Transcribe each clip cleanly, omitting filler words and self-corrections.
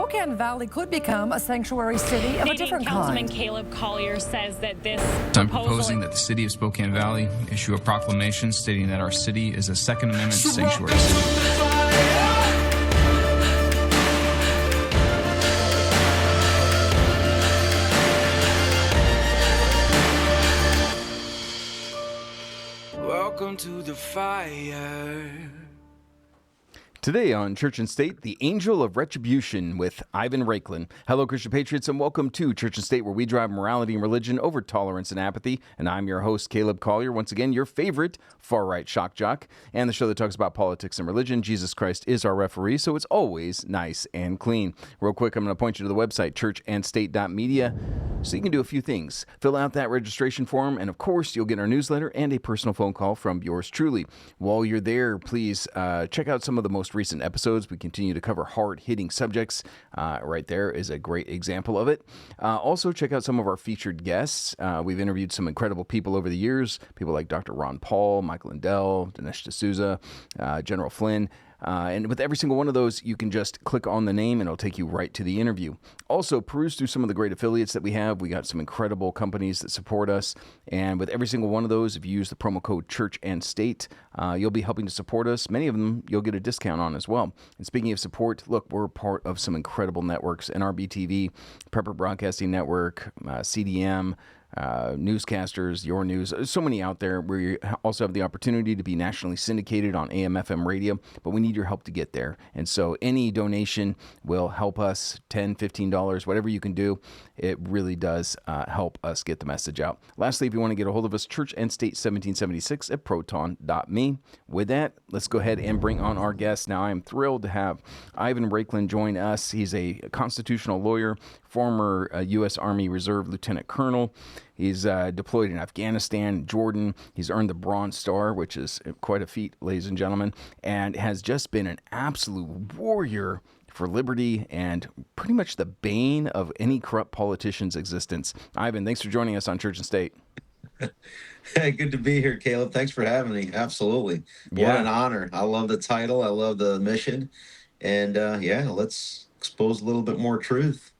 Spokane Valley could become a sanctuary city of a different Councilman kind. Caleb Collier says that this I'm proposing that the city of Spokane Valley issue a proclamation stating that our city is a Second Amendment sanctuary city. Welcome to the fire. Today on Church and State, the Angel of Retribution with Ivan Raiklin. Hello, Christian Patriots, and welcome to Church and State, where we drive morality and religion over tolerance and apathy. And I'm your host, Caleb Collier, once again, your favorite far-right shock jock, and the show that talks about politics and religion. Jesus Christ is our referee, so it's always nice and clean. Real quick, I'm going to point you to the website, churchandstate.media, so you can do a few things. Fill out that registration form, and of course, you'll get our newsletter and a personal phone call from yours truly. While you're there, please check out some of the most recent episodes. We continue to cover hard-hitting subjects. Right there is a great example of it. Also, check out some of our featured guests. We've interviewed some incredible people over the years, people like Dr. Ron Paul, Michael Lindell, Dinesh D'Souza, General Flynn. And with every single one of those, you can just click on the name and it'll take you right to the interview. Also, peruse through some of the great affiliates that we have. We got some incredible companies that support us. And with every single one of those, if you use the promo code Church and State, you'll be helping to support us. Many of them you'll get a discount on as well. And speaking of support, look, we're part of some incredible networks: NRBTV, Prepper Broadcasting Network, CDM, newscasters, Your News, so many out there. We also have the opportunity to be nationally syndicated on AM/FM radio, but we need your help to get there. And so any donation will help us, $10, $15, whatever you can do. It really does help us get the message out. Lastly, if you want to get a hold of us, churchandstate1776 at proton.me. With that, let's go ahead and bring on our guest. Now, I am thrilled to have Ivan Raiklin join us. He's a constitutional lawyer, former U.S. Army Reserve Lieutenant Colonel. He's deployed in Afghanistan, Jordan. He's earned the Bronze Star, which is quite a feat, ladies and gentlemen, and has just been an absolute warrior for liberty and pretty much the bane of any corrupt politician's existence. Ivan, thanks for joining us on Church and State. Hey, good to be here, Caleb. Thanks for having me. Absolutely. What an honor. I love the title. I love the mission. And let's expose a little bit more truth.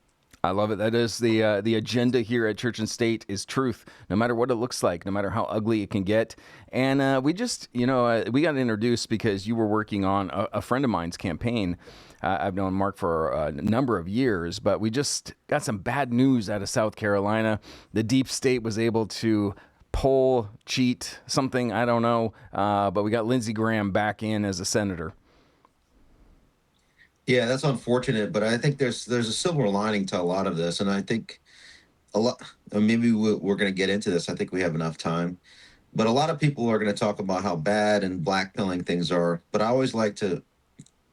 I love it. That is the agenda here at Church and State is truth, no matter what it looks like, no matter how ugly it can get. And we just, we got introduced because you were working on a friend of mine's campaign. I've known Mark for a number of years, but we just got some bad news out of South Carolina. The deep state was able to poll, cheat, something, I don't know, but we got Lindsey Graham back in as a senator. Yeah, that's unfortunate, but I think there's a silver lining to a lot of this, and I think maybe we're going to get into this. I think we have enough time, but a lot of people are going to talk about how bad and blackpilling things are, but I always like to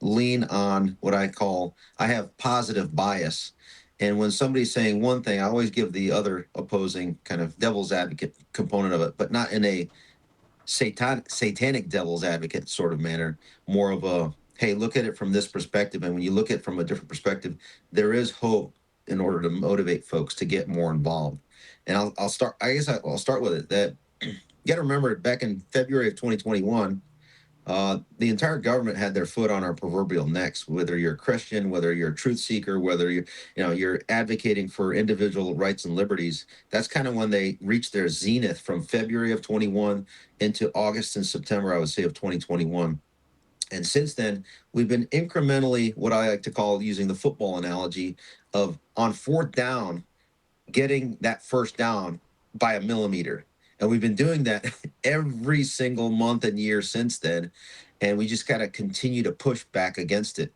lean on what I have positive bias. And when somebody's saying one thing, I always give the other opposing kind of devil's advocate component of it, but not in a satanic devil's advocate sort of manner, more of a, hey, look at it from this perspective. And when you look at it from a different perspective, there is hope in order to motivate folks to get more involved. And I'll start with it that you got to remember back in February of 2021, the entire government had their foot on our proverbial necks, whether you're a Christian, whether you're a truth seeker, whether you're advocating for individual rights and liberties. That's kind of when they reached their zenith from February of 21 into August and September, I would say, of 2021. And since then, we've been incrementally, what I like to call, using the football analogy, of on fourth down, getting that first down by a millimeter. And we've been doing that every single month and year since then. And we just got to continue to push back against it,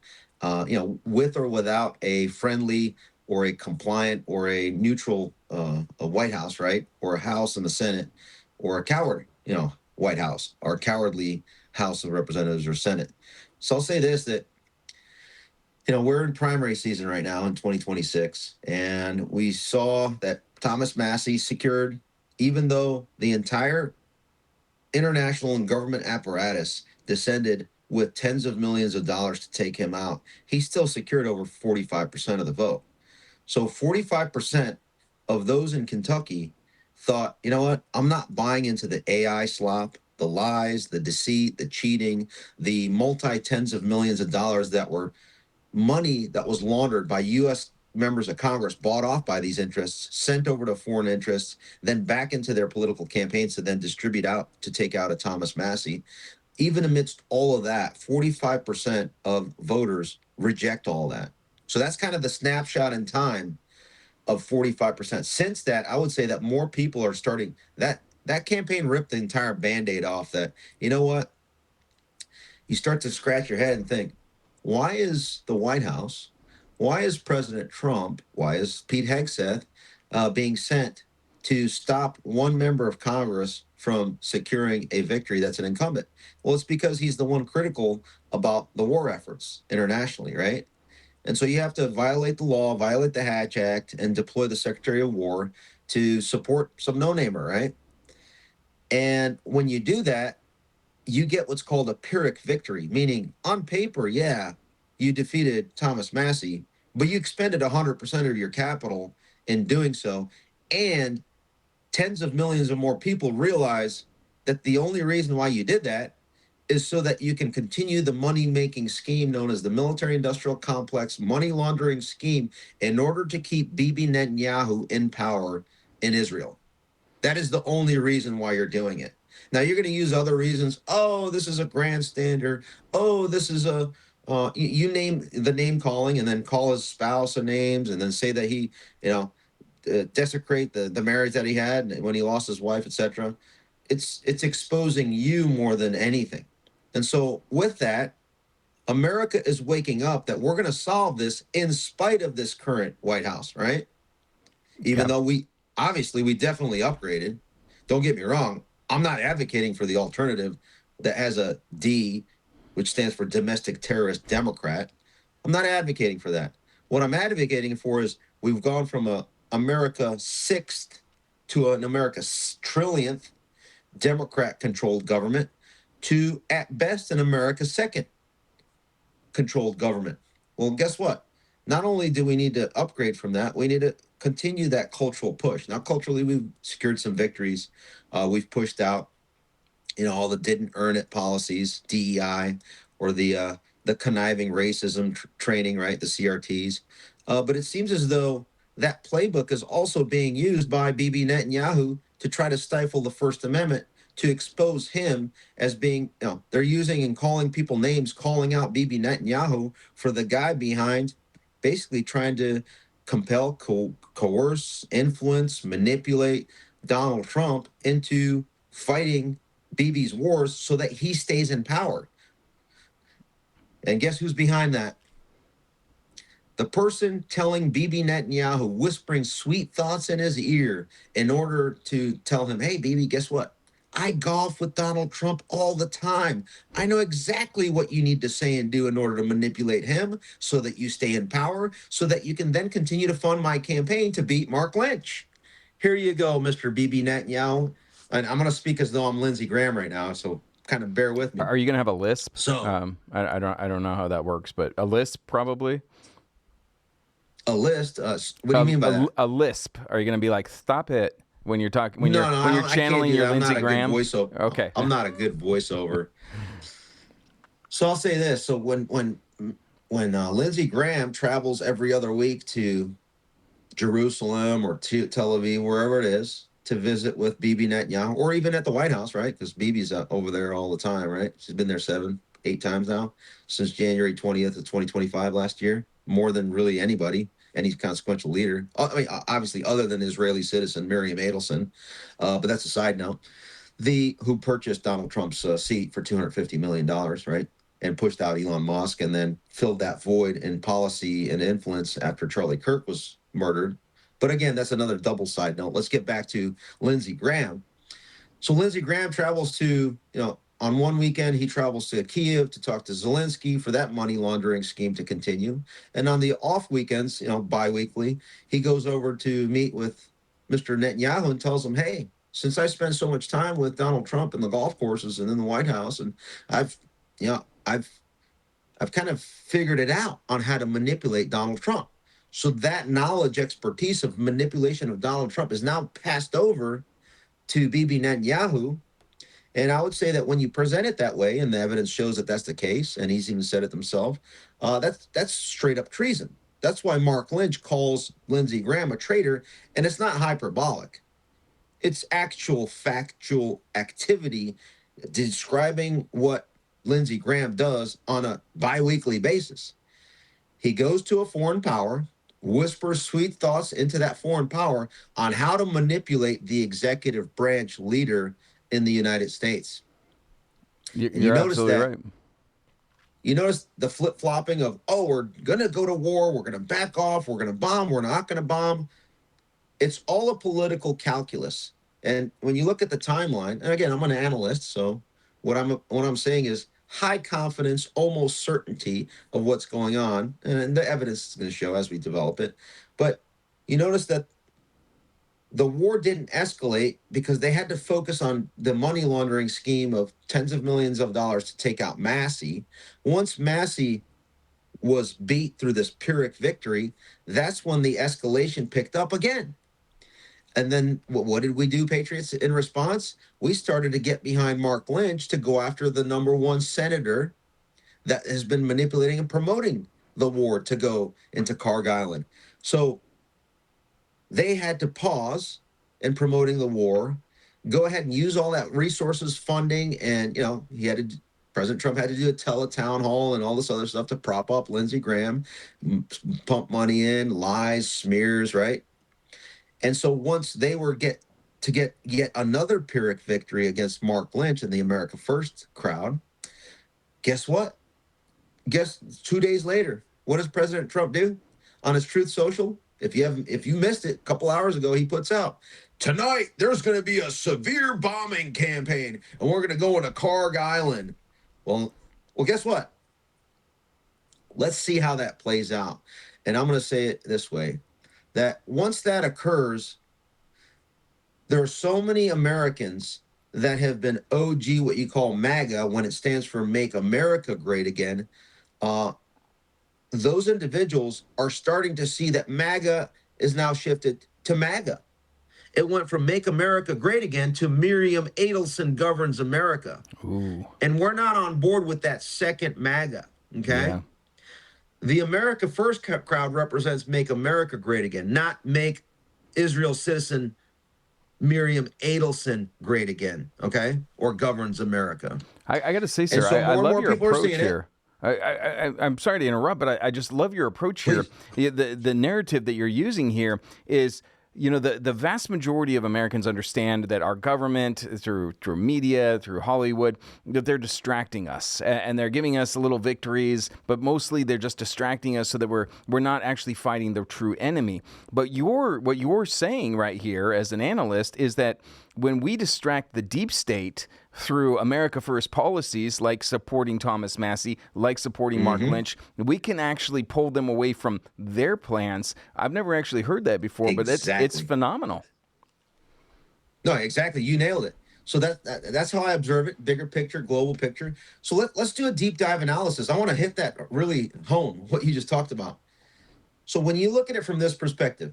with or without a friendly or a compliant or a neutral a White House, right? Or a House and the Senate, or a coward, White House, or a cowardly House of Representatives or Senate. So I'll say this, that, we're in primary season right now in 2026. And we saw that Thomas Massie secured, even though the entire international and government apparatus descended with tens of millions of dollars to take him out, he still secured over 45% of the vote. So 45% of those in Kentucky thought, you know what, I'm not buying into the AI slop, the lies, the deceit, the cheating, the multi-tens of millions of dollars that were money that was laundered by U.S. members of Congress, bought off by these interests, sent over to foreign interests, then back into their political campaigns to then distribute out to take out a Thomas Massey. Even amidst all of that, 45% of voters reject all that. So that's kind of the snapshot in time of 45%. Since that, I would say that more people are starting that campaign ripped the entire Band-Aid off. That, you know what? You start to scratch your head and think, why is the White House, why is President Trump, why is Pete Hegseth being sent to stop one member of Congress from securing a victory that's an incumbent? Well, it's because he's the one critical about the war efforts internationally, right? And so you have to violate the law, violate the Hatch Act, and deploy the Secretary of War to support some no-namer, right? And when you do that, you get what's called a Pyrrhic victory, meaning on paper, yeah, you defeated Thomas Massey, but you expended 100% of your capital in doing so. And tens of millions of more people realize that the only reason why you did that is so that you can continue the money-making scheme known as the military-industrial complex money laundering scheme in order to keep Bibi Netanyahu in power in Israel. That is the only reason why you're doing it. Now, you're going to use other reasons. Oh, this is a grandstander. Oh, this is a, you name the name calling and then call his spouse names and then say that he, desecrate the marriage that he had when he lost his wife, etc. It's exposing you more than anything. And so with that, America is waking up that we're going to solve this in spite of this current White House, right? Even though we definitely upgraded. Don't get me wrong. I'm not advocating for the alternative that has a D, which stands for domestic terrorist Democrat. I'm not advocating for that. What I'm advocating for is we've gone from a America 6th to an America trillionth Democrat-controlled government to, at best, an America 2nd controlled government. Well, guess what? Not only do we need to upgrade from that, we need to continue that cultural push. Now, culturally, we've secured some victories. We've pushed out, all the didn't earn it policies, DEI, or the conniving racism training, right? The CRTs. But it seems as though that playbook is also being used by Bibi Netanyahu to try to stifle the First Amendment, to expose him as being, they're using and calling people names, calling out Bibi Netanyahu for the guy behind basically trying to compel, coerce, influence, manipulate Donald Trump into fighting Bibi's wars so that he stays in power. And guess who's behind that? The person telling Bibi Netanyahu, whispering sweet thoughts in his ear in order to tell him, hey, Bibi, guess what? I golf with Donald Trump all the time. I know exactly what you need to say and do in order to manipulate him so that you stay in power, so that you can then continue to fund my campaign to beat Mark Lynch. Here you go, Mr. Bibi Netanyahu. And I'm going to speak as though I'm Lindsey Graham right now, so kind of bear with me. Are you going to have a lisp? So I don't know how that works, but a lisp probably. A list? What do you mean by that? A lisp. Are you going to be like, stop it when you're talking when you're channeling your Lindsey Graham? Okay, I'm not a good voiceover. So I'll say this: so when Lindsey Graham travels every other week to Jerusalem or to Tel Aviv, wherever it is, to visit with Bibi Netanyahu, or even at the White House, right? Because Bibi's over there all the time, right? She's been there 7-8 times now since January 20th of 2025 last year, more than really anybody. Any consequential leader. I mean, obviously, other than Israeli citizen Miriam Adelson, but that's a side note. Who purchased Donald Trump's seat for $250 million, right? And pushed out Elon Musk and then filled that void in policy and influence after Charlie Kirk was murdered. But again, that's another double side note. Let's get back to Lindsey Graham. So Lindsey Graham travels to, on one weekend, he travels to Kyiv to talk to Zelensky for that money laundering scheme to continue. And on the off weekends, bi-weekly, he goes over to meet with Mr. Netanyahu and tells him, hey, since I spend so much time with Donald Trump in the golf courses and in the White House, and I've kind of figured it out on how to manipulate Donald Trump. So that knowledge, expertise of manipulation of Donald Trump is now passed over to Bibi Netanyahu. And I would say that when you present it that way, and the evidence shows that that's the case, and he's even said it himself, that's straight up treason. That's why Mark Lynch calls Lindsey Graham a traitor, and it's not hyperbolic. It's actual factual activity describing what Lindsey Graham does on a biweekly basis. He goes to a foreign power, whispers sweet thoughts into that foreign power on how to manipulate the executive branch leader in the United States. You're absolutely right. You notice the flip-flopping of, oh, we're going to go to war, we're going to back off, we're going to bomb, we're not going to bomb. It's all a political calculus. And when you look at the timeline, and again, I'm an analyst, so what I'm saying is high confidence, almost certainty of what's going on, and the evidence is going to show as we develop it. But you notice that the war didn't escalate because they had to focus on the money laundering scheme of tens of millions of dollars to take out Massey. Once Massey was beat through this Pyrrhic victory, that's when the escalation picked up again. And then what did we do, Patriots, in response? We started to get behind Mark Lynch to go after the #1 senator that has been manipulating and promoting the war to go into Carg Island. So they had to pause in promoting the war, go ahead and use all that resources, funding, and, you know, President Trump had to do a town hall and all this other stuff to prop up Lindsey Graham, pump money in, lies, smears, right? And so once they were get yet another Pyrrhic victory against Mark Lynch and the America First crowd, guess what? Guess 2 days later, what does President Trump do on his Truth Social? If you missed it a couple hours ago, he puts out, tonight there's going to be a severe bombing campaign, and we're going to go into Carg Island. Well, guess what? Let's see how that plays out. And I'm going to say it this way, that once that occurs, there are so many Americans that have been OG, what you call MAGA, when it stands for Make America Great Again. Those individuals are starting to see that MAGA is now shifted to MAGA. It went from Make America Great Again to Miriam Adelson governs America. Ooh. And we're not on board with that second MAGA, okay? Yeah. The America First crowd represents Make America Great Again, not Make Israel citizen Miriam Adelson great again, okay? Or governs America. I got to say, sir, so I love your approach here. It. I'm sorry to interrupt, but I just love your approach here. The narrative that you're using here is, you know, the vast majority of Americans understand that our government, through media, through Hollywood, that they're distracting us and they're giving us little victories, but mostly they're just distracting us so that we're not actually fighting the true enemy. But what you're saying right here as an analyst is that when we distract the deep state through America First policies like supporting Thomas Massey, like supporting Mark Lynch, we can actually pull them away from their plans. I've never actually heard that before, but it's phenomenal. No, exactly. You nailed it. So that's how I observe it, bigger picture, global picture. So let's do a deep dive analysis. I want to hit that really home, what you just talked about. So when you look at it from this perspective,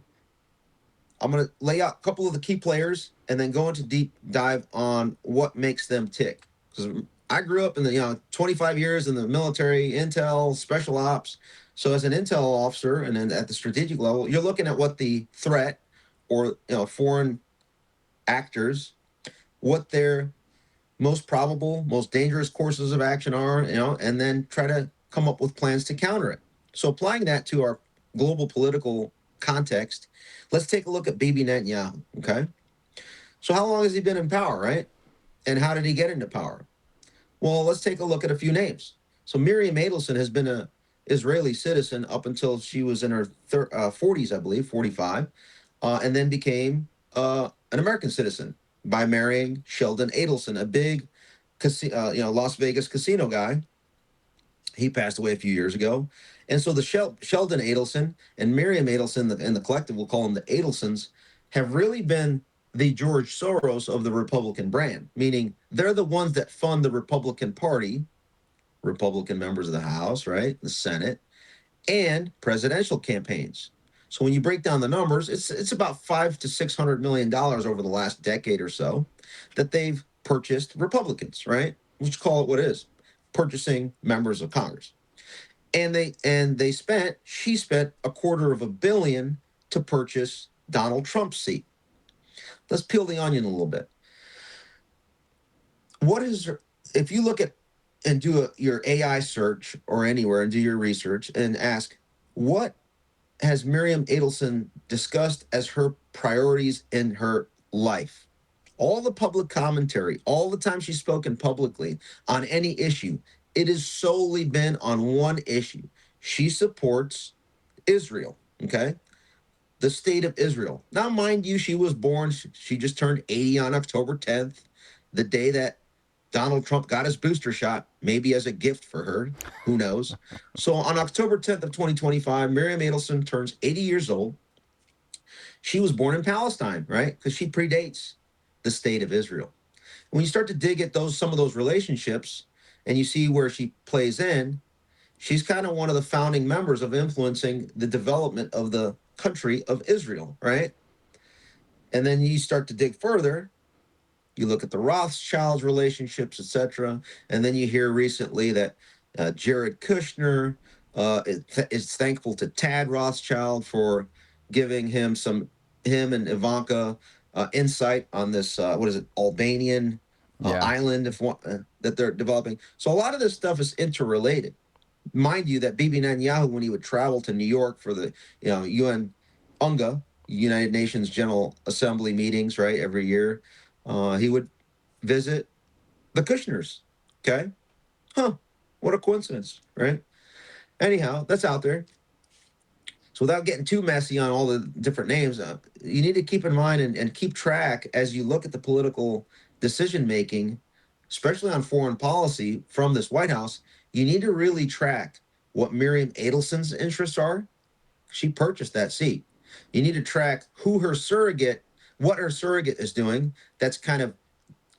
I'm going to lay out a couple of the key players and then go into deep dive on what makes them tick. Because I grew up in the 25 years in the military, intel, special ops. So as an intel officer and then at the strategic level, you're looking at what the threat or foreign actors, what their most probable, most dangerous courses of action are, and then try to come up with plans to counter it. So applying that to our global political context, let's take a look at Bibi Netanyahu, okay? So how long has he been in power, right? And how did he get into power? Well, let's take a look at a few names. So Miriam Adelson has been an Israeli citizen up until she was in her 40s, I believe, 45, and then became an American citizen by marrying Sheldon Adelson, a big Las Vegas casino guy. He passed away a few years ago. And so the Sheldon Adelson and Miriam Adelson, and the collective, we'll call them the Adelsons, have really been the George Soros of the Republican brand, meaning they're the ones that fund the Republican Party, Republican members of the House, right, the Senate, and presidential campaigns. So when you break down the numbers, it's about $500 to $600 million over the last decade or so that they've purchased Republicans, right? Let's call it what it is, purchasing members of Congress. And she spent $250 million to purchase Donald Trump's seat. Let's peel the onion a little bit. If you look at and do your AI search or anywhere and do your research and ask, what has Miriam Adelson discussed as her priorities in her life? All the public commentary, all the time she's spoken publicly on any issue, it has solely been on one issue. She supports Israel, okay? The state of Israel. Now, mind you, she was born, she just turned 80 on October 10th, the day that Donald Trump got his booster shot, maybe as a gift for her. Who knows? So on October 10th of 2025, Miriam Adelson turns 80 years old. She was born in Palestine, right? Because she predates the state of Israel. When you start to dig at some of those relationships and you see where she plays in, she's kind of one of the founding members of influencing the development of the country of Israel, right? And then you start to dig further. You look at the Rothschilds relationships, etc., and then you hear recently that Jared Kushner is thankful to Tad Rothschild for giving him and Ivanka insight on this Albanian island that they're developing. So a lot of this stuff is interrelated. Mind you, that Bibi Netanyahu, when he would travel to New York for the UN UNGA, United Nations General Assembly meetings, right, every year. He would visit the Kushners. Okay. What a coincidence, right? Anyhow, that's out there. So without getting too messy on all the different names, you need to keep in mind and keep track as you look at the political decision-making, especially on foreign policy from this White House. You need to really track what Miriam Adelson's interests are. She purchased that seat. You need to track what her surrogate is doing that's kind of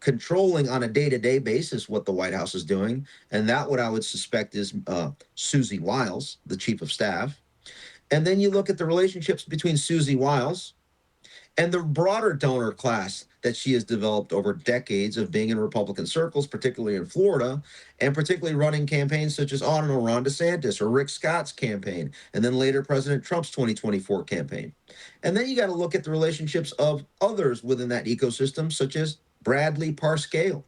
controlling on a day-to-day basis what the White House is doing. And that what I would suspect is Susie Wiles, the chief of staff. And then you look at the relationships between Susie Wiles and the broader donor class that she has developed over decades of being in Republican circles, particularly in Florida, and particularly running campaigns such as Ron DeSantis or Rick Scott's campaign, and then later President Trump's 2024 campaign. And then you got to look at the relationships of others within that ecosystem, such as Bradley Parscale.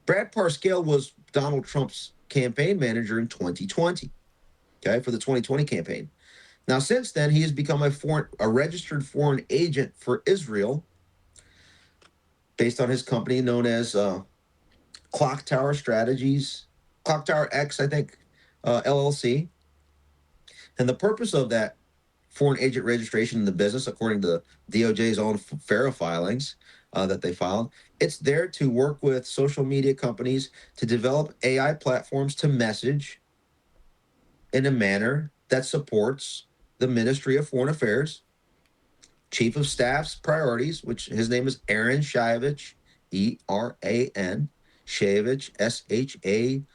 Brad Parscale was Donald Trump's campaign manager in 2020, okay, for the 2020 campaign. Now, since then, he has become a registered foreign agent for Israel based on his company known as Clock Tower X, I think, LLC. And the purpose of that foreign agent registration in the business, according to DOJ's own FARA filings that they filed, it's there to work with social media companies to develop AI platforms to message in a manner that supports the Ministry of Foreign Affairs, Chief of Staff's priorities, which his name is Aaron Shayevich, E-R-A-N, Shayevich, S-H-A-Y-O-V-I-C-H.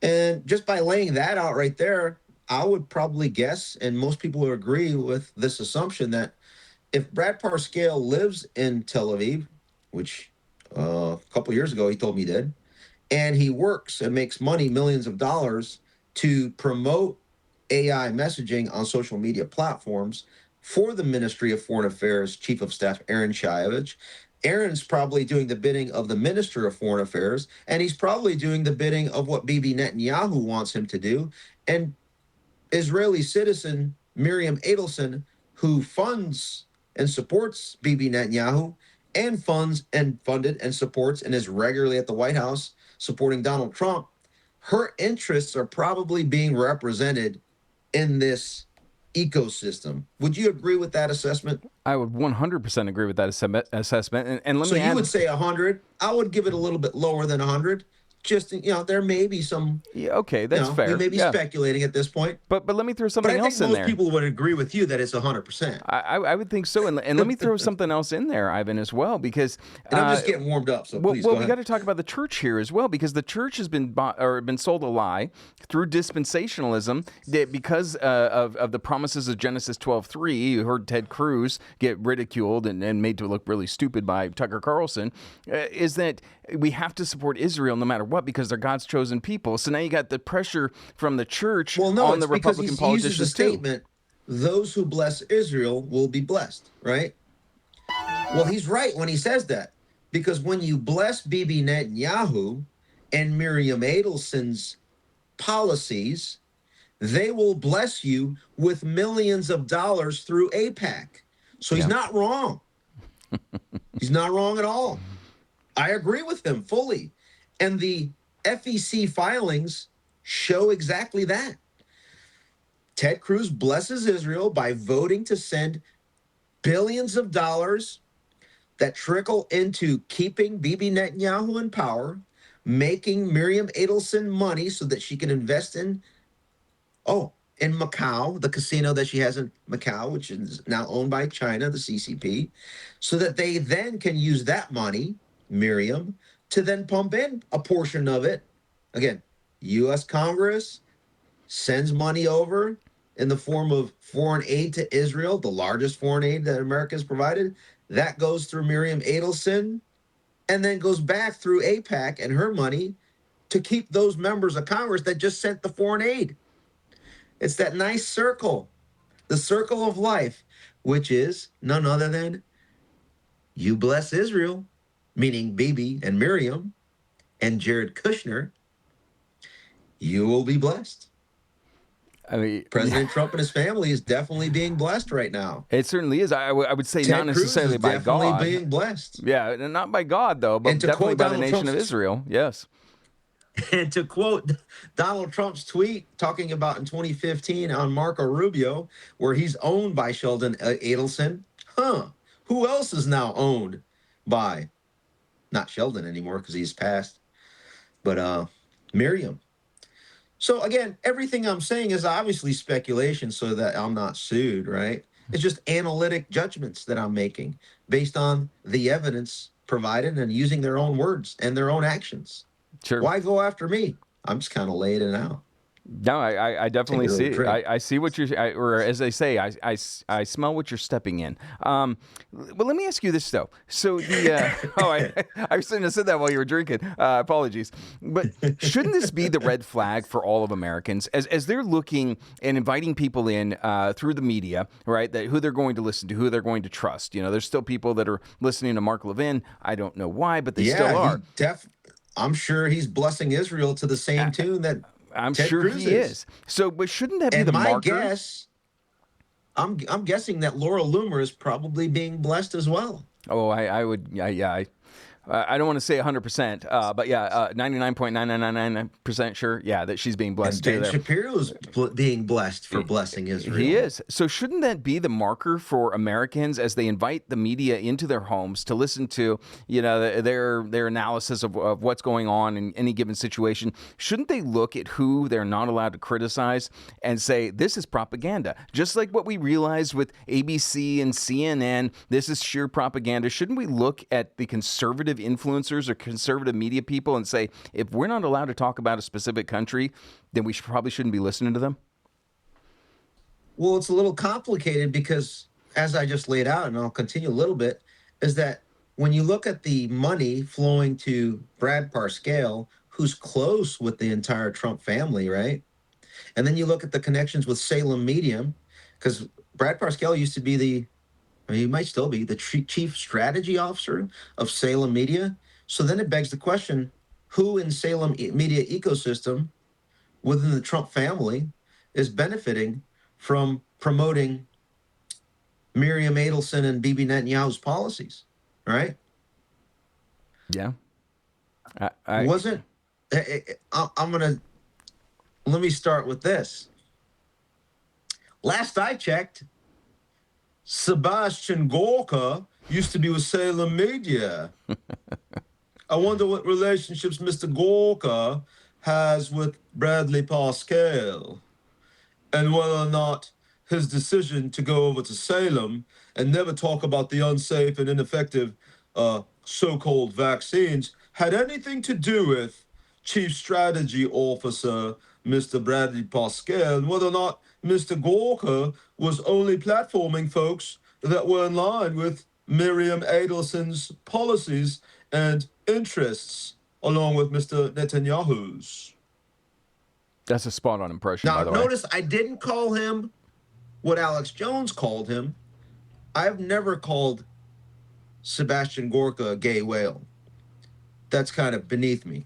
And just by laying that out right there, I would probably guess, and most people would agree with this assumption, that if Brad Parscale lives in Tel Aviv, which a couple years ago he told me he did, and he works and makes money, millions of dollars, to promote AI messaging on social media platforms for the Ministry of Foreign Affairs Chief of Staff Aaron Shayevich. Aaron's probably doing the bidding of the Minister of Foreign Affairs, and he's probably doing the bidding of what Bibi Netanyahu wants him to do. And Israeli citizen Miriam Adelson, who funds and supports Bibi Netanyahu, and funded and supports and is regularly at the White House supporting Donald Trump, her interests are probably being represented in this ecosystem. Would you agree with that assessment? I would 100% agree with that assessment. And let So me add, you would say 100. I would give it a little bit lower than 100. just, there may be some, Yeah, okay, that's fair. we may be Yeah. speculating at this point. But let me throw But something I think else in most there. people would agree with you that it's 100%. I would think so, and let me throw something else in there, Ivan, as well, because And I'm just getting warmed up, so please well, go we ahead. got to talk about the church here as well, because the church has been been sold a lie through dispensationalism that because of the promises of Genesis 12:3. You heard Ted Cruz get ridiculed and made to look really stupid by Tucker Carlson. Is that we have to support Israel no matter what because they're God's chosen people. So now you got the pressure from the church Well, no, on it's the because Republican he uses the politicians too. statement, those who bless Israel will be blessed, right? Well, he's right when he says that, because when you bless Bibi Netanyahu and Miriam Adelson's policies, they will bless you with millions of dollars through AIPAC. So he's not wrong. He's not wrong at all. I agree with him fully. And the FEC filings show exactly that. Ted Cruz blesses Israel by voting to send billions of dollars that trickle into keeping Bibi Netanyahu in power, making Miriam Adelson money so that she can invest in Macau, the casino that she has in Macau, which is now owned by China, the CCP, so that they then can use that money, Miriam, to then pump in a portion of it. Again, U.S. Congress sends money over in the form of foreign aid to Israel, the largest foreign aid that America has provided. That goes through Miriam Adelson and then goes back through AIPAC and her money to keep those members of Congress that just sent the foreign aid. It's that nice circle, the circle of life, which is none other than you bless Israel, meaning Bibi and Miriam and Jared Kushner, you will be blessed. I mean, President Trump and his family is definitely being blessed right now. it certainly is. I would say Ted not necessarily Cruz is by definitely God. being blessed. Yeah, and not by God though, but And to definitely quote by the Donald nation of Trump's- Israel. Yes. And to quote Donald Trump's tweet talking about in 2015 on Marco Rubio, where he's owned by Sheldon Adelson, who else is now owned by, not Sheldon anymore because he's passed, but Miriam. So again, everything I'm saying is obviously speculation so that I'm not sued, right? It's just analytic judgments that I'm making based on the evidence provided and using their own words and their own actions. Sure. Why go after me? I'm just kind of laying it out. No, I definitely Take a see. little trip. I see what you're, or as they say, I smell what you're stepping in. Well, let me ask you this though. So the I shouldn't have said that while you were drinking. Apologies. But shouldn't this be the red flag for all of Americans as they're looking and inviting people in through the media, right? That who they're going to listen to, who they're going to trust. You know, there's still people that are listening to Mark Levin. I don't know why, but they still are. I'm sure he's blessing Israel to the same tune that I'm Ted sure Cruz he is. So, but shouldn't that be the my marker? guess, I'm guessing that Laura Loomer is probably being blessed as well. Oh, I would, yeah. I don't want to say 100%, but yeah, 99.9999% sure, yeah, that she's being blessed And too. Ben There. Shapiro's being blessed for blessing Israel. He is. So shouldn't that be the marker for Americans as they invite the media into their homes to listen to, you know, their analysis of what's going on in any given situation? Shouldn't they look at who they're not allowed to criticize and say, this is propaganda? Just like what we realized with ABC and CNN, this is sheer propaganda. Shouldn't we look at the conservative influencers or conservative media people and say, if we're not allowed to talk about a specific country, then we probably shouldn't be listening to them? Well, it's a little complicated because, as I just laid out, and I'll continue a little bit, is that when you look at the money flowing to Brad Parscale, who's close with the entire Trump family, right? And then you look at the connections with Salem Media, because Brad Parscale used to be he might still be the chief strategy officer of Salem Media. So then it begs the question, who in Salem media ecosystem within the Trump family is benefiting from promoting Miriam Adelson and Bibi Netanyahu's policies, right? Yeah. I'm going to, let me start with this. Last I checked, Sebastian Gorka used to be with Salem Media. I wonder what relationships Mr. Gorka has with Bradley Pascal, and whether or not his decision to go over to Salem and never talk about the unsafe and ineffective so-called vaccines had anything to do with Chief Strategy Officer Mr. Bradley Pascal, and whether or not Mr. Gorka was only platforming folks that were in line with Miriam Adelson's policies and interests, along with Mr. Netanyahu's. That's a spot-on impression, Now, by the way. notice I didn't call him what Alex Jones called him. I've never called Sebastian Gorka a gay whale. That's kind of beneath me.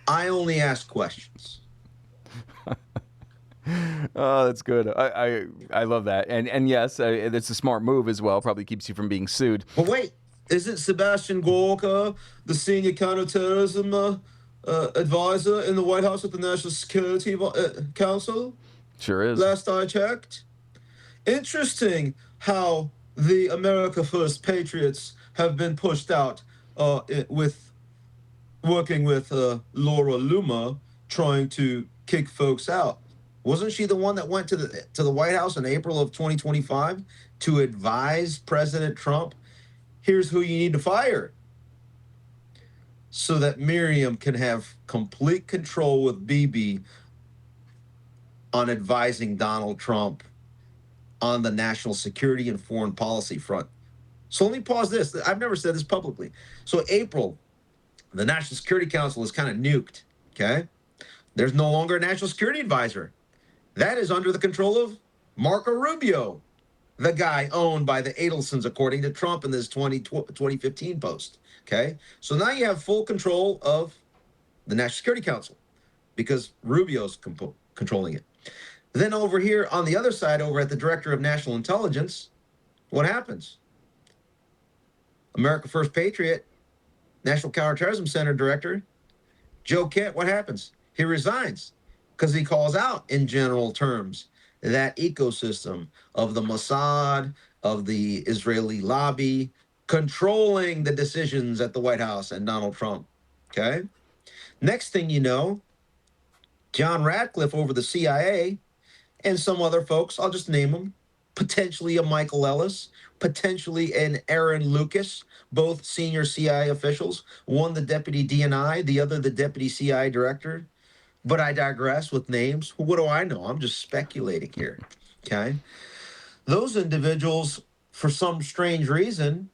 I only ask questions. Oh, that's good. I love that. And yes, it's a smart move as well. Probably keeps you from being sued. But wait, Isn't Sebastian Gorka the senior counterterrorism advisor in the White House at the National Security Council? Sure is. Last I checked. Interesting how the America First Patriots have been pushed out with working with Laura Loomer, trying to kick folks out. wasn't she the one that went to the White House in April of 2025 to advise President Trump, here's who you need to fire, so that Miriam can have complete control with Bibi on advising Donald Trump on the national security and foreign policy front? So let me pause this. I've never said this publicly. So April, the National Security Council is kind of nuked, okay? There's no longer a national security advisor. That is under the control of Marco Rubio, the guy owned by the Adelsons, according to Trump in this 2015 post, okay? So now you have full control of the National Security Council because Rubio's controlling it. Then over here on the other side, over at the Director of National Intelligence, what happens? America First Patriot, National Counterterrorism Center Director, Joe Kent, what happens? He resigns because he calls out in general terms that ecosystem of the Mossad, of the Israeli lobby, controlling the decisions at the White House and Donald Trump, okay? Next thing you know, John Ratcliffe over the CIA and some other folks, I'll just name them, potentially a Michael Ellis, potentially an Aaron Lucas, both senior CIA officials, one the deputy DNI, the other the deputy CIA director. But I digress with names. What do I know? I'm just speculating here, okay? Those individuals, for some strange reason,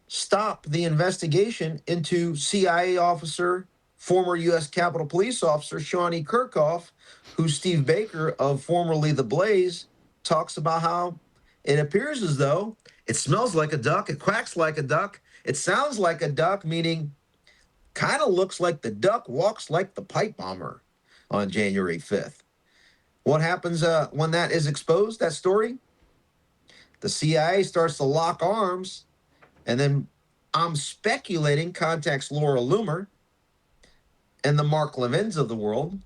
stop the investigation into CIA officer, former U.S. Capitol Police officer Shawnee Kirkhoff, who Steve Baker of formerly The Blaze talks about how it appears as though it smells like a duck, it quacks like a duck, it sounds like a duck, meaning kind of looks like the duck, walks like the pipe bomber on January 5th. What happens when that is exposed, that story? The CIA starts to lock arms, and then I'm speculating contacts Laura Loomer and the Mark Levins of the world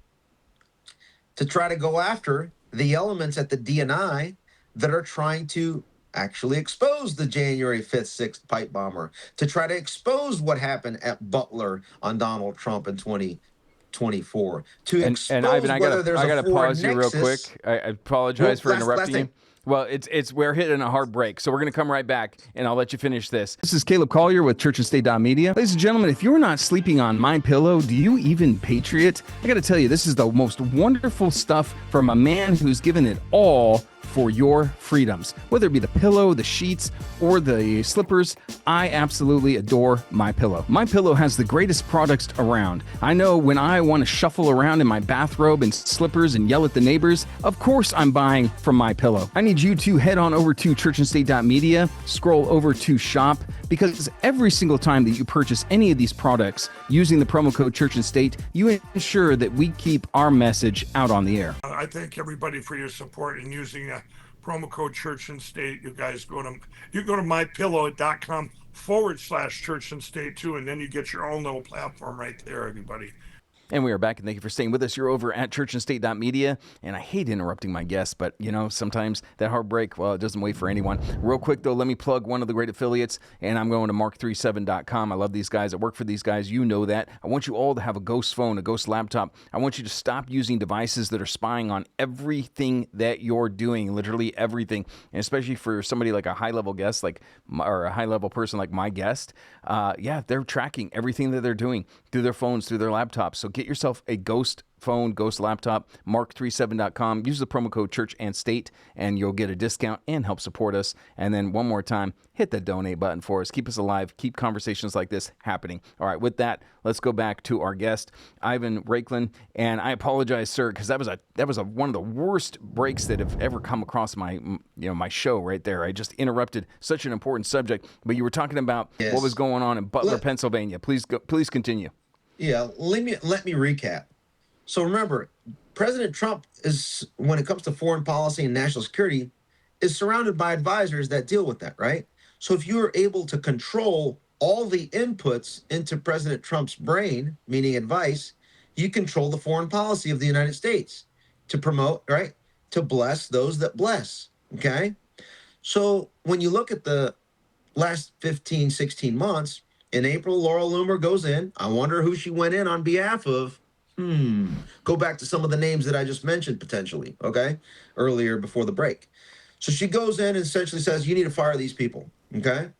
to try to go after the elements at the DNI that are trying to actually expose the January 5th, 6th pipe bomber, to try to expose what happened at Butler on Donald Trump in 2024, to expose and Ivan, I gotta pause you real quick. nexus. I apologize for interrupting you. Well, we're hitting a hard break, so we're going to come right back, and I'll let you finish this. This is Caleb Collier with churchandstate.media. Ladies and gentlemen, if you're not sleeping on MyPillow, do you even patriot? I got to tell you, this is the most wonderful stuff from a man who's given it all for your freedoms. Whether it be the pillow, the sheets, or the slippers, I absolutely adore MyPillow. MyPillow has the greatest products around. I know when I want to shuffle around in my bathrobe and slippers and yell at the neighbors, of course I'm buying from MyPillow. I need you to head on over to churchandstate.media, scroll over to shop, because every single time that you purchase any of these products using the promo code Church and State, you ensure that we keep our message out on the air. I thank everybody for your support in using promo code Church and State. You guys go to mypillow.com/Church and State too, and then you get your own little platform right there, everybody. And we are back, and thank you for staying with us. You're over at churchandstate.media, and I hate interrupting my guests, but, sometimes that hard break, well, it doesn't wait for anyone. Real quick, though, let me plug one of the great affiliates, and I'm going to mark37.com. I love these guys. I work for these guys. You know that. I want you all to have a ghost phone, a ghost laptop. I want you to stop using devices that are spying on everything that you're doing, literally everything, and especially for somebody like a high-level guest, or a high-level person like my guest. They're tracking everything that they're doing through their phones, through their laptops. So get yourself a ghost phone, ghost laptop, mark37.com. Use the promo code Church and State, and you'll get a discount and help support us. And then one more time, hit the donate button for us. Keep us alive. Keep conversations like this happening. All right, with that, let's go back to our guest, Ivan Raiklin. And I apologize, sir, because that was one of the worst breaks that have ever come across my show right there. I just interrupted such an important subject. But you were talking about what was going on in Butler, Pennsylvania. Please continue. Yeah, let me recap. So remember, President Trump is, when it comes to foreign policy and national security, is surrounded by advisors that deal with that, right? So if you are able to control all the inputs into President Trump's brain, meaning advice, you control the foreign policy of the United States to promote, right? To bless those that bless, okay? So when you look at the last 15, 16 months, in April, Laura Loomer goes in. I wonder who she went in on behalf of. Go back to some of the names that I just mentioned potentially, okay, earlier before the break. So she goes in and essentially says, you need to fire these people, okay?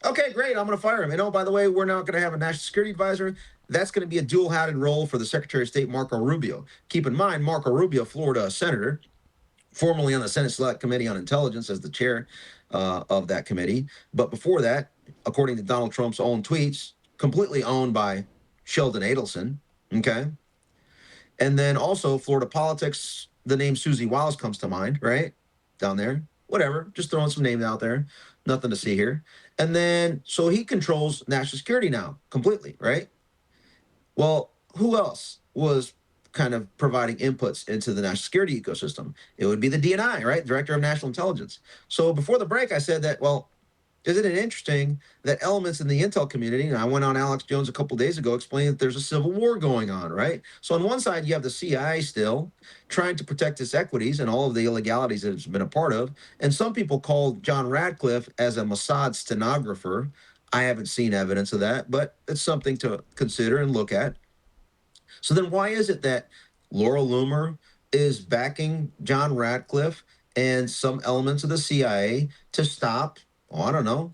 Okay, great, I'm going to fire him. And oh, by the way, we're not going to have a national security advisor. That's going to be a dual-hatted role for the Secretary of State, Marco Rubio. Keep in mind, Marco Rubio, Florida senator, formerly on the Senate Select Committee on Intelligence as the chair of that committee. But before that, according to Donald Trump's own tweets, completely owned by Sheldon Adelson, okay? And then also Florida politics, the name Susie Wiles comes to mind, right? Down there, whatever, just throwing some names out there, nothing to see here. And then, so he controls national security now completely, right? Well, who else was kind of providing inputs into the national security ecosystem? It would be the DNI, right? Director of National Intelligence. So before the break, I said that, well, isn't it interesting that elements in the intel community, and I went on Alex Jones a couple of days ago explaining that there's a civil war going on, right? So on one side, you have the CIA still trying to protect its equities and all of the illegalities that it's been a part of. And some people call John Radcliffe as a Mossad stenographer. I haven't seen evidence of that, but it's something to consider and look at. So then why is it that Laura Loomer is backing John Radcliffe and some elements of the CIA to stop, I don't know,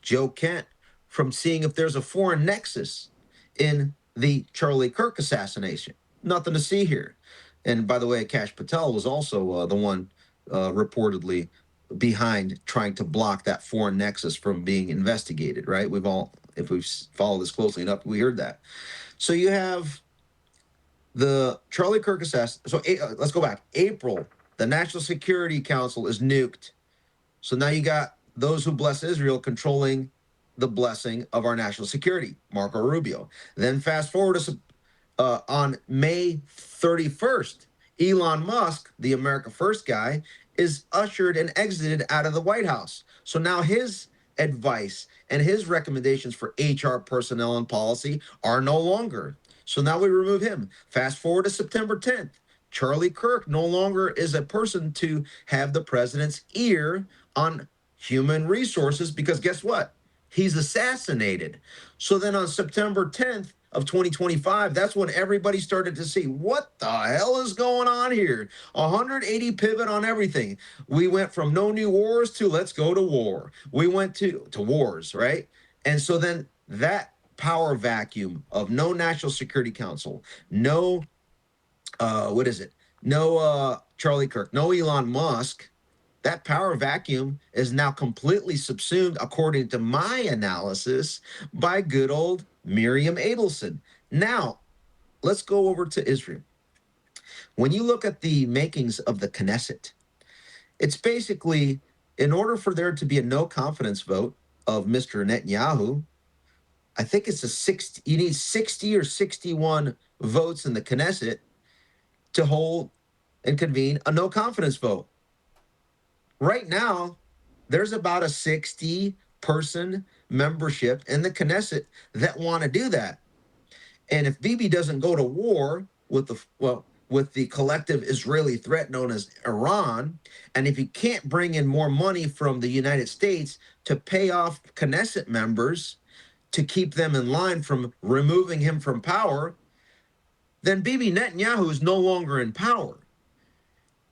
Joe Kent from seeing if there's a foreign nexus in the Charlie Kirk assassination? Nothing to see here. And by the way, Kash Patel was also the one reportedly behind trying to block that foreign nexus from being investigated, right? We've all, if we've followed this closely enough, we heard that. So you have the Charlie Kirk assassination. So let's go back. April, the National Security Council is nuked. So now you got those who bless Israel controlling the blessing of our national security, Marco Rubio. Then fast forward to on May 31st, Elon Musk, the America First guy, is ushered and exited out of the White House. So now his advice and his recommendations for HR personnel and policy are no longer. So now we remove him. Fast forward to September 10th. Charlie Kirk no longer is a person to have the president's ear on human resources because guess what? He's assassinated. So then on September 10th of 2025, that's when everybody started to see what the hell is going on here. 180 pivot on everything. We went from no new wars to let's go to war. We went to wars, right? And so then that power vacuum of no National Security Council, no, no Charlie Kirk, no Elon Musk, that power vacuum is now completely subsumed, according to my analysis, by good old Miriam Adelson. Now, let's go over to Israel. When you look at the makings of the Knesset, it's basically, in order for there to be a no confidence vote of Mr. Netanyahu, I think it's you need 60 or 61 votes in the Knesset to hold and convene a no confidence vote. Right now, there's about a 60-person membership in the Knesset that want to do that. And if Bibi doesn't go to war with the collective Israeli threat known as Iran, and if he can't bring in more money from the United States to pay off Knesset members to keep them in line from removing him from power, then Bibi Netanyahu is no longer in power.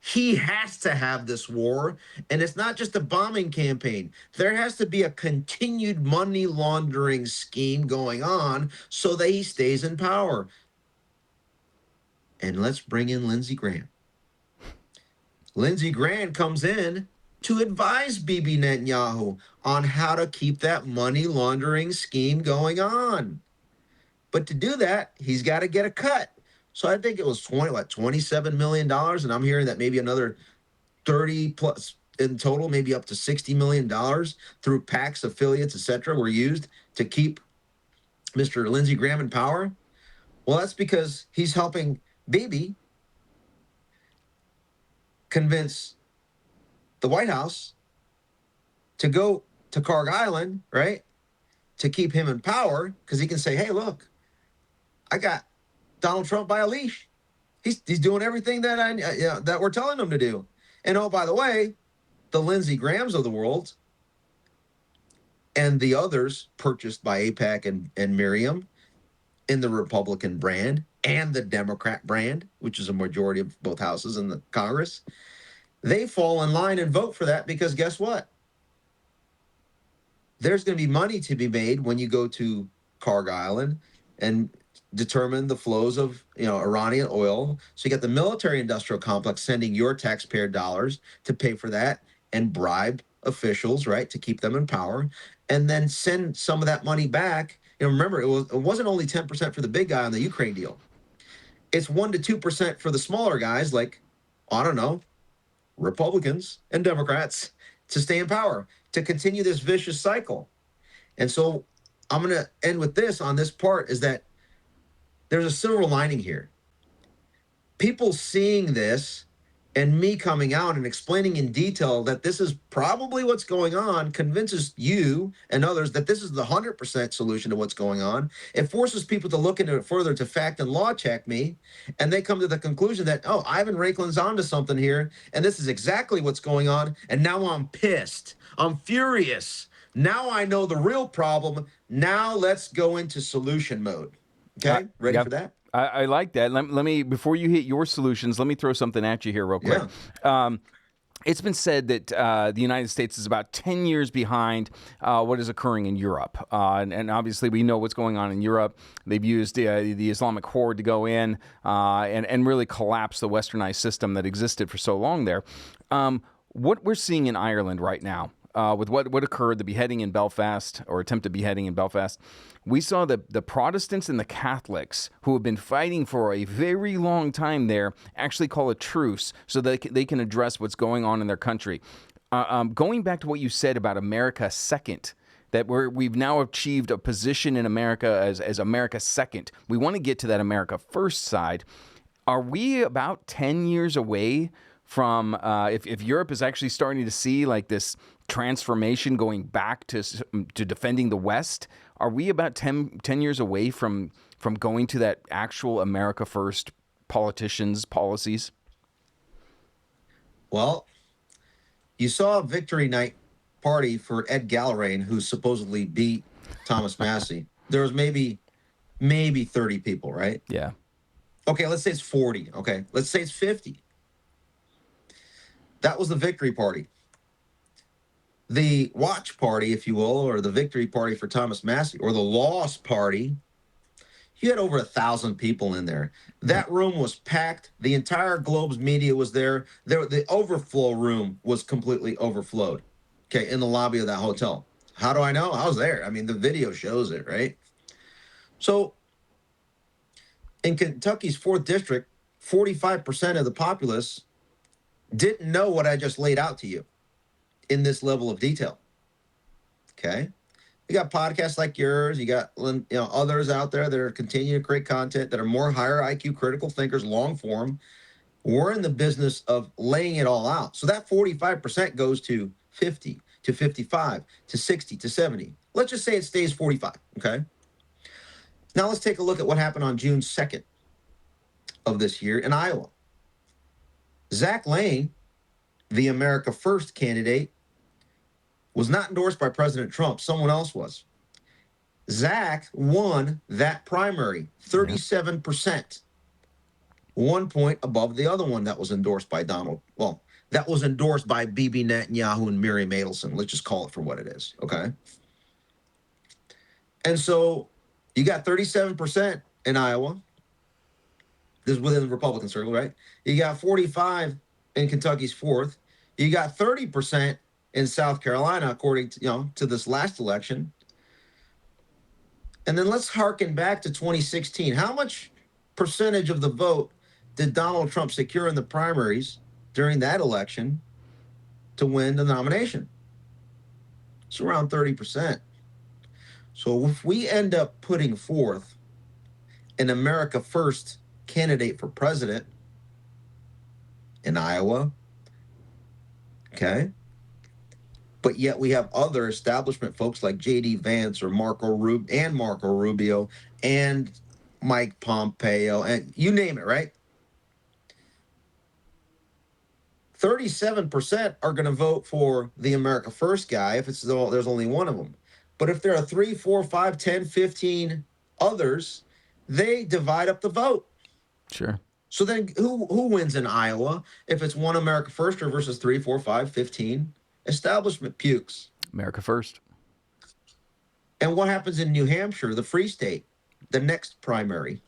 He has to have this war, and it's not just a bombing campaign. There has to be a continued money laundering scheme going on so that he stays in power. And let's bring in Lindsey Graham. Lindsey Graham comes in to advise Bibi Netanyahu on how to keep that money laundering scheme going on. But to do that, he's got to get a cut. So I think it was $27 million, and I'm hearing that maybe another 30 plus in total, maybe up to $60 million through PACs, affiliates, etc., were used to keep Mr. Lindsey Graham in power. Well, that's because he's helping Bibi convince the White House to go to Carg Island, right, to keep him in power, because he can say, hey, look, I got Donald Trump by a leash. He's doing everything that that we're telling him to do. And oh, by the way, the Lindsey Grahams of the world and the others purchased by AIPAC and Miriam in the Republican brand and the Democrat brand, which is a majority of both houses in the Congress, they fall in line and vote for that because guess what? There's going to be money to be made when you go to Carg Island and determine the flows of Iranian oil. So you got the military industrial complex sending your taxpayer dollars to pay for that and bribe officials, right, to keep them in power, and then send some of that money back. Remember, it wasn't only 10% for the big guy on the Ukraine deal. It's 1 to 2% for the smaller guys, like, I don't know, Republicans and Democrats, to stay in power, to continue this vicious cycle. And so I'm going to end with this on this part, is that there's a silver lining here. People seeing this and me coming out and explaining in detail that this is probably what's going on convinces you and others that this is the 100% solution to what's going on. It forces people to look into it further, to fact and law check me, and they come to the conclusion that, oh, Ivan Raiklin's onto something here, and this is exactly what's going on, and now I'm pissed. I'm furious. Now I know the real problem. Now let's go into solution mode. Okay, ready for that? I like that. Let me, before you hit your solutions, let me throw something at you here real quick. Yeah. It's been said that the United States is about 10 years behind what is occurring in Europe. And obviously we know what's going on in Europe. They've used the Islamic Horde to go in and really collapse the westernized system that existed for so long there. What we're seeing in Ireland right now, with what occurred, the beheading in Belfast, or attempted beheading in Belfast, we saw the Protestants and the Catholics, who have been fighting for a very long time there, actually call a truce so that they can address what's going on in their country. Going back to what you said about America Second, that we've now achieved a position in America as America Second. We want to get to that America First side. Are we about 10 years away from, if Europe is actually starting to see like this transformation going back to defending the West, are we about 10 years away from going to that actual America First politicians' policies? Well, you saw a victory night party for Ed Gallarain, who supposedly beat Thomas Massey. There was maybe 30 people, right? Yeah. Okay, let's say it's 40. Okay, let's say it's 50. That was the victory party. The watch party, if you will, or the victory party for Thomas Massey, or the loss party, you had over 1,000 people in there. That room was packed. The entire Globe's media was there. The overflow room was completely overflowed, okay, in the lobby of that hotel. How do I know? I was there. I mean, the video shows it, right? So in Kentucky's 4th District, 45% of the populace didn't know what I just laid out to you in this level of detail. Okay, you got podcasts like yours, you got others out there that are continuing to create content that are more higher IQ critical thinkers, long form. We're in the business of laying it all out. So that 45% goes to 50, to 55, to 60, to 70. Let's just say it stays 45. Okay. Now let's take a look at what happened on June 2nd of this year in Iowa. Zach Lane, the America First candidate, was not endorsed by President Trump. Someone else was. Zach won that primary, 37%. 1 point above the other one that was endorsed by that was endorsed by Bibi Netanyahu and Miriam Adelson. Let's just call it for what it is, okay? And so you got 37% in Iowa. This is within the Republican circle, right? You got 45 in Kentucky's 4th. You got 30% in South Carolina, according to, to this last election. And then let's harken back to 2016. How much percentage of the vote did Donald Trump secure in the primaries during that election to win the nomination? It's around 30%. So if we end up putting forth an America First candidate for president in Iowa, okay, but yet we have other establishment folks like J.D. Vance or Marco Rubio and Mike Pompeo, and you name it, right? 37% are going to vote for the America First guy if there's only one of them. But if there are 3, 4, 5, 10, 15 others, they divide up the vote. Sure. So then who wins in Iowa if it's one America Firster versus 3, 4, 5, 15 establishment pukes? America First. And what happens in New Hampshire, the free state, the next primary?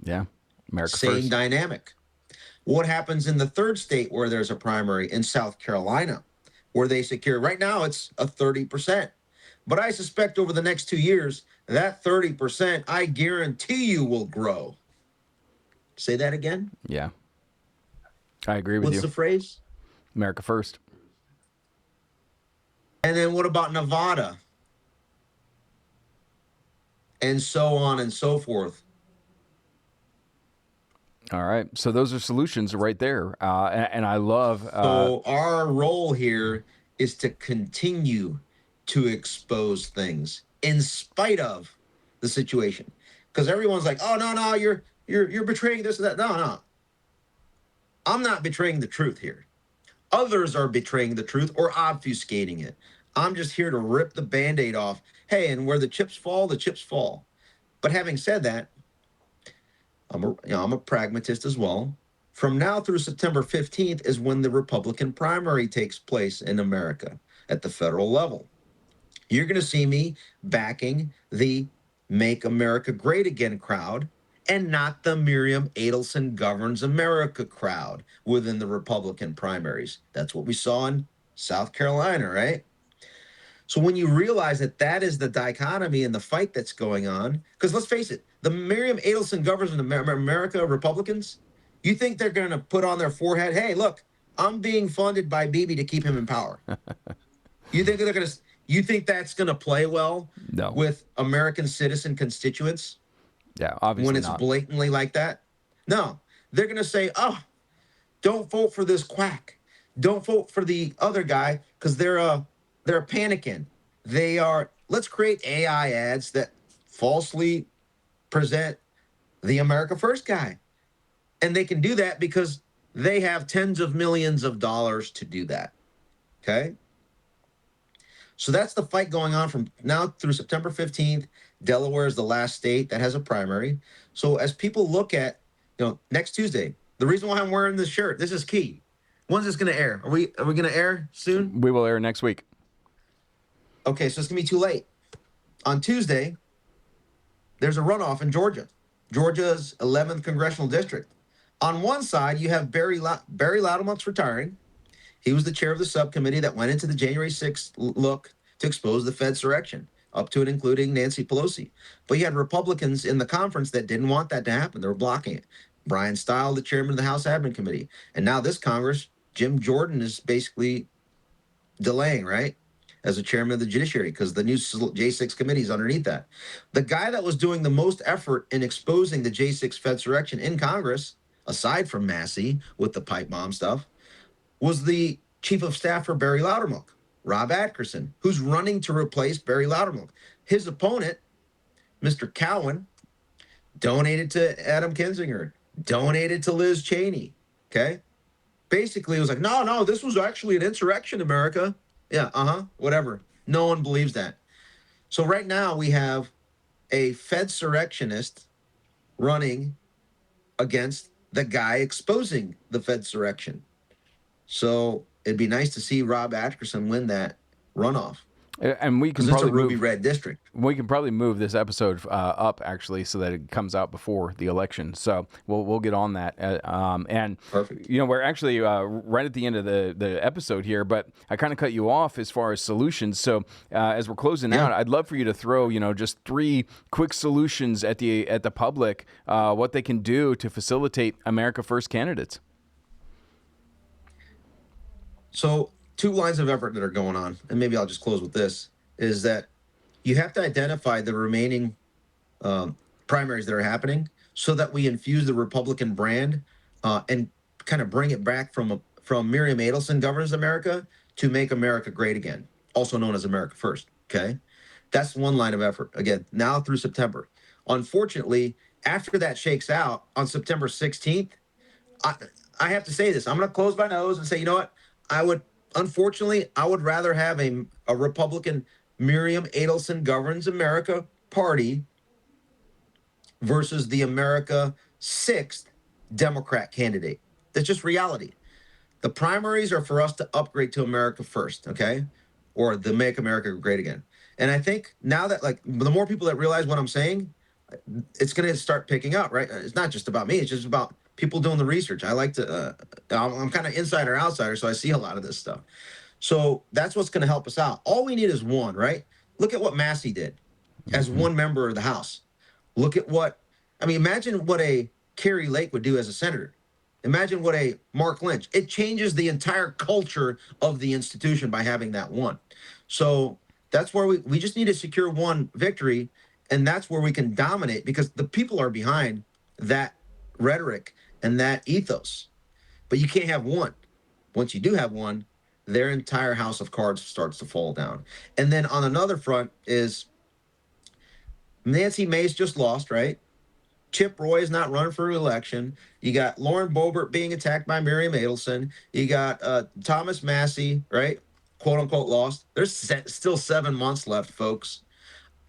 Yeah, America Same First. dynamic. What happens in the third state where there's a primary in South Carolina, where they secure, right now it's a 30%. But I suspect over the next 2 years, that 30%, I guarantee you, will grow. Say that again? Yeah. I agree with you. What's the phrase? America First. And then what about Nevada? And so on and so forth. All right. So those are solutions right there. And I love... So our role here is to continue to expose things in spite of the situation. Because everyone's like, oh, no, you're betraying this and that. No. I'm not betraying the truth here. Others are betraying the truth or obfuscating it. I'm just here to rip the Band-Aid off. Hey, and where the chips fall, the chips fall. But having said that, I'm a pragmatist as well. From now through September 15th is when the Republican primary takes place in America at the federal level. You're going to see me backing the Make America Great Again crowd and not the Miriam Adelson Governs America crowd within the Republican primaries. That's what we saw in South Carolina, right? So when you realize that that is the dichotomy in the fight that's going on, because let's face it, the Miriam Adelson Governs America Republicans, you think they're going to put on their forehead, hey, look, I'm being funded by Bibi to keep him in power. You think that's going to play well with American citizen constituents? Yeah, obviously when it's not. Blatantly like that? No, they're going to say, oh, don't vote for this quack. Don't vote for the other guy because they're panicking. Let's create AI ads that falsely present the America First guy. And they can do that because they have tens of millions of dollars to do that. Okay? So that's the fight going on from now through September 15th. Delaware is the last state that has a primary. So as people look at, next Tuesday, the reason why I'm wearing this shirt, this is key. When's this going to air? Are we going to air soon? We will air next week. Okay, so it's going to be too late. On Tuesday, there's a runoff in Georgia. Georgia's 11th congressional district. On one side, you have Barry Loudermilk's retiring. He was the chair of the subcommittee that went into the January 6th look to expose the Fedsurrection, up to and including Nancy Pelosi. But you had Republicans in the conference that didn't want that to happen. They were blocking it. Brian Stile, the chairman of the House Admin Committee. And now this Congress, Jim Jordan is basically delaying, right? As a chairman of the judiciary, because the new J6 committee is underneath that. The guy that was doing the most effort in exposing the J6 Fedsurrection in Congress, aside from Massey with the pipe bomb stuff, was the chief of staff for Barry Loudermilk, Rob Atkerson, who's running to replace Barry Loudermilk. His opponent, Mr. Cowan, donated to Adam Kinzinger, donated to Liz Cheney. Okay. Basically, it was like, no, this was actually an insurrection, America. Yeah, whatever. No one believes that. So right now we have a Fedsurrectionist running against the guy exposing the Fedsurrection. So it'd be nice to see Rob Atkerson win that runoff. And we can Because it's a probably ruby red district. We can probably move this episode up actually, so that it comes out before the election. So we'll get on that. And Perfect. You know, we're actually right at the end of the episode here, but I kind of cut you off as far as solutions. So as we're closing out, I'd love for you to throw just 3 quick solutions at the public, what they can do to facilitate America First candidates. So 2 lines of effort that are going on, and maybe I'll just close with this, is that you have to identify the remaining primaries that are happening so that we infuse the Republican brand and kind of bring it back from Miriam Adelson governs America to make America great again, also known as America First, okay? That's one line of effort, again, now through September. Unfortunately, after that shakes out on September 16th, I have to say this. I'm going to close my nose and say, you know what? I would rather have a Republican Miriam Adelson governs America party versus the America 6th Democrat candidate. That's just reality. The primaries are for us to upgrade to America First, okay? Or the Make America Great Again. And I think now that, like, the more people that realize what I'm saying, it's going to start picking up, right? It's not just about me. It's just about people doing the research. I like to, I'm kind of insider outsider, so I see a lot of this stuff. So that's what's going to help us out. All we need is one, right? Look at what Massey did as one member of the House. Look at imagine what a Carrie Lake would do as a senator. Imagine what a Mark Lynch. It changes the entire culture of the institution by having that one. So that's where we just need to secure one victory, and that's where we can dominate, because the people are behind that rhetoric and that ethos. But you can't have one. Once you do have one, their entire house of cards starts to fall down. And then on another front is Nancy Mace just lost, right? Chip Roy is not running for re-election. You got Lauren Boebert being attacked by Miriam Adelson. You got Thomas Massey, right? Quote unquote lost. There's still 7 months left, folks.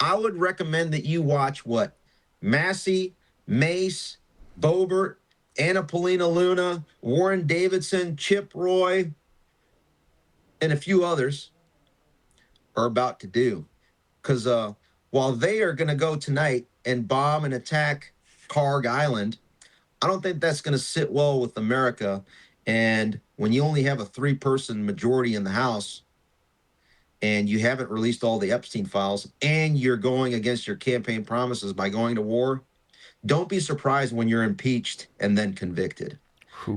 I would recommend that you watch what Massey, Mace, Boebert, Anna Paulina Luna, Warren Davidson, Chip Roy, and a few others are about to do. Because while they are going to go tonight and bomb and attack Carg Island, I don't think that's going to sit well with America. And when you only have a 3-person majority in the House and you haven't released all the Epstein files and you're going against your campaign promises by going to war, don't be surprised when you're impeached and then convicted.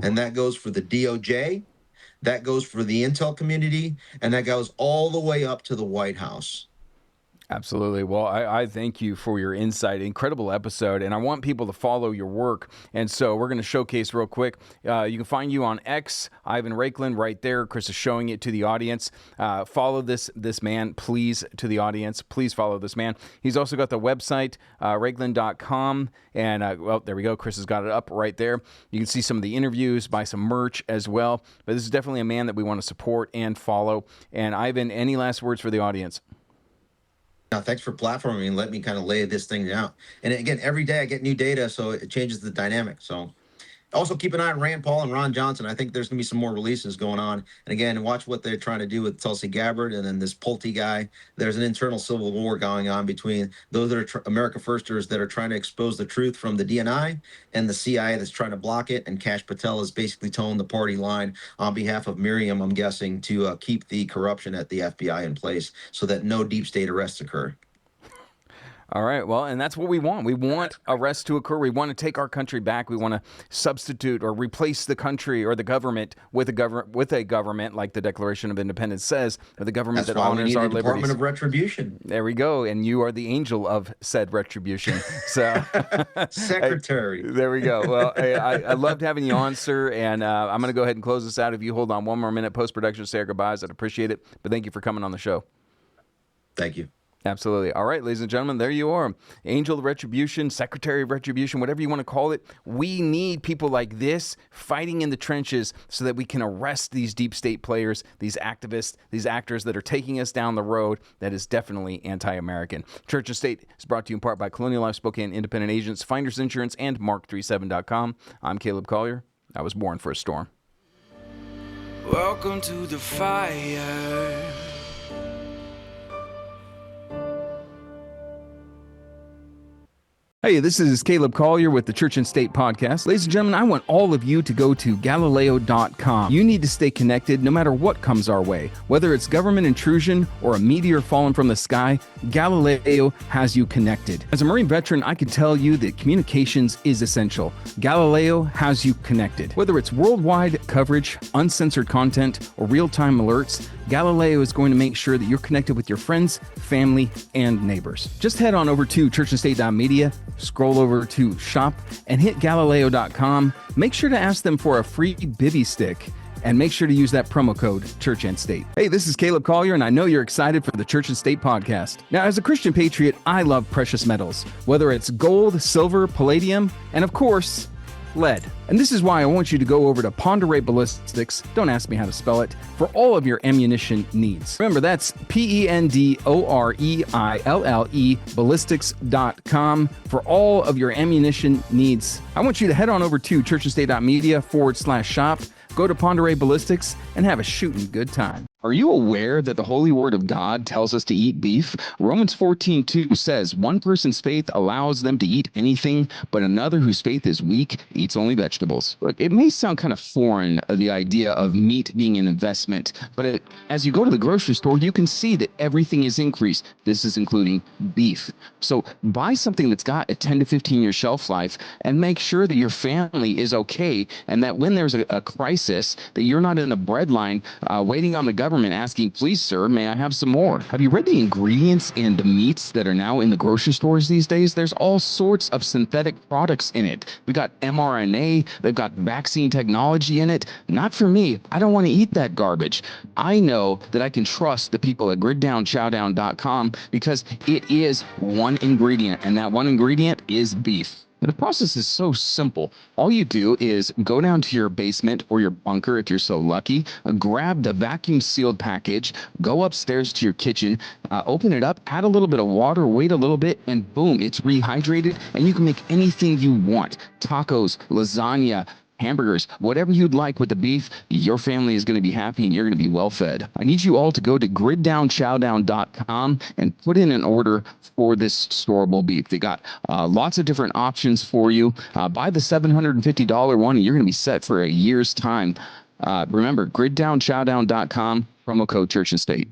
And that goes for the DOJ, that goes for the intel community, and that goes all the way up to the White House. Absolutely. Well, I thank you for your insight. Incredible episode. And I want people to follow your work. And so we're going to showcase real quick. You can find you on X, Ivan Raiklin, right there. Chris is showing it to the audience. Follow this man, please, to the audience. Please follow this man. He's also got the website, Raiklin.com. And, well, there we go. Chris has got it up right there. You can see some of the interviews, buy some merch as well. But this is definitely a man that we want to support and follow. And, Ivan, any last words for the audience? Now, thanks for platforming and let me kind of lay this thing out. And again, every day I get new data, so it changes the dynamic. So also keep an eye on Rand Paul and Ron Johnson. I think there's going to be some more releases going on. And again, watch what they're trying to do with Tulsi Gabbard and then this Pulte guy. There's an internal civil war going on between those that are America Firsters that are trying to expose the truth from the DNI and the CIA that's trying to block it. And Kash Patel is basically towing the party line on behalf of Miriam, I'm guessing, to keep the corruption at the FBI in place so that no deep state arrests occur. All right. Well, and that's what we want. We want arrests to occur. We want to take our country back. We want to substitute or replace the country or the government with a government, like the Declaration of Independence says, with a government that honors our liberties. Department of Retribution. There we go. And you are the angel of said retribution. So, Secretary. There we go. Well, I loved having you on, sir. And I'm going to go ahead and close this out. If you hold on one more minute, post-production, say our goodbyes. I'd appreciate it. But thank you for coming on the show. Thank you. Absolutely. All right, ladies and gentlemen, there you are. Angel of Retribution, Secretary of Retribution, whatever you want to call it. We need people like this fighting in the trenches so that we can arrest these deep state players, these activists, these actors that are taking us down the road that is definitely anti-American. Church and State is brought to you in part by Colonial Life Spokane Independent Agents, Finders Insurance, and Mark37.com. I'm Caleb Collier. I was born for a storm. Welcome to the fire. Hey, this is Caleb Collier with the Church and State Podcast. Ladies and gentlemen, I want all of you to go to Galileo.com. You need to stay connected no matter what comes our way. Whether it's government intrusion or a meteor falling from the sky, Galileo has you connected. As a Marine veteran, I can tell you that communications is essential. Galileo has you connected. Whether it's worldwide coverage, uncensored content, or real-time alerts, Galileo is going to make sure that you're connected with your friends, family, and neighbors. Just head on over to churchandstate.media, scroll over to shop, and hit Galileo.com. Make sure to ask them for a free bivvy stick, and make sure to use that promo code Church and State. Hey, this is Caleb Collier, and I know you're excited for the Church and State podcast. Now, as a Christian patriot, I love precious metals, whether it's gold, silver, palladium, and of course, lead. And this is why I want you to go over to Ponderay Ballistics, don't ask me how to spell it, for all of your ammunition needs. Remember, that's P-E-N-D-O-R-E-I-L-L-E ballistics.com for all of your ammunition needs. I want you to head on over to churchandstate.media/shop, go to Ponderay Ballistics, and have a shooting good time. Are you aware that the Holy Word of God tells us to eat beef? Romans 14:2 says, one person's faith allows them to eat anything, but another whose faith is weak eats only vegetables. Look, it may sound kind of foreign, the idea of meat being an investment, but as you go to the grocery store, you can see that everything is increased. This is including beef. So buy something that's got a 10 to 15 year shelf life and make sure that your family is okay, and that when there's a crisis, that you're not in a bread line waiting on the government asking, please, sir, may I have some more? Have you read the ingredients in the meats that are now in the grocery stores these days? There's all sorts of synthetic products in it. We got mRNA, they've got vaccine technology in it. Not for me. I don't want to eat that garbage. I know that I can trust the people at griddownchowdown.com because it is one ingredient, and that one ingredient is beef. The process is so simple. All you do is go down to your basement or your bunker if you're so lucky, grab the vacuum sealed package, go upstairs to your kitchen, open it up, add a little bit of water, wait a little bit, and boom, it's rehydrated, and you can make anything you want. Tacos, lasagna, hamburgers, whatever you'd like with the beef, your family is going to be happy and you're going to be well fed. I need you all to go to griddownchowdown.com and put in an order for this storable beef. They got lots of different options for you. Buy the $750 one and you're going to be set for a year's time. Remember, griddownchowdown.com, promo code Church and State.